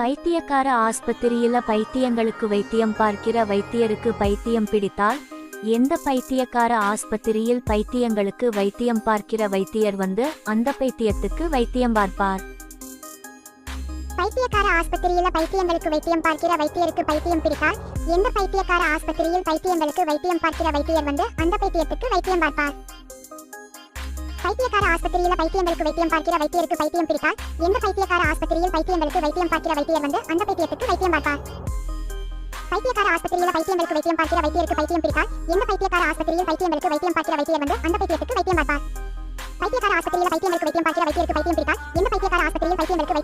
பைத்தியக்கார ஆஸ்பத்திரியில பைத்தியங்களுக்கு வைத்தியம் பார்க்கிற வைத்தியருக்கு பைத்தியம் பிடித்தால் எந்த பைத்தியக்கார ஆஸ்பத்திரியில் பைத்தியங்களுக்கு வைத்தியம் பார்க்கிற வைத்தியர் வந்து அந்த பைத்தியத்துக்கு வைத்தியம் பார்ப்பார். பைத்தியக்கார ஆஸ்பத்திரியில பைத்தியங்களுக்கு வைத்தியம் பார்க்கிற வைத்தியருக்கு பைத்தியம் பிடித்தால் எந்த பைத்தியக்கார ஆஸ்பத்திரியில் பைத்தியங்களுக்கு வைத்தியம் பார்க்கிற வைத்தியர் வந்து அந்த பைத்தியத்துக்கு வைத்தியம் பார்ப்பார். பைத்தியக்கார ஆஸ்பத்திரியில பைத்தியங்களுக்கு வைத்தியம் பார்க்கிற வைத்தியருக்கு பைத்தியம் பிடித்தால் எந்த பைத்தியக்கார ஆஸ்பத்திரியில் பைத்தியங்களுக்கு வைத்தியம் பார்க்கிற வைத்தியர் வந்து அந்த பைத்தியத்துக்கு வைத்தியம் பார்ப்பார். பைத்தியக்கார ஆஸ்பத்திரியில பைத்தியங்களுக்கு வைத்தியம் பார்க்கிற வைத்தியருக்கு பைத்தியம் பிடித்தால் எந்த பைத்தியக்கார ஆஸ்பத்திரியில் பைத்தியங்களுக்கு வைத்தியம் பார்க்கிற வைத்தியர் வந்து அந்த பைத்தியத்துக்கு வைத்தியம் பார்ப்பார். பைத்தியக்கார ஆஸ்பத்திரியில பைத்தியங்களுக்கு வைத்தியம் பார்க்கிற வைத்தியருக்கு பைத்தியம் பிடித்தால் எந்த பைத்தியக்கார ஆஸ்பத்திரியில் பைத்தியங்களுக்கு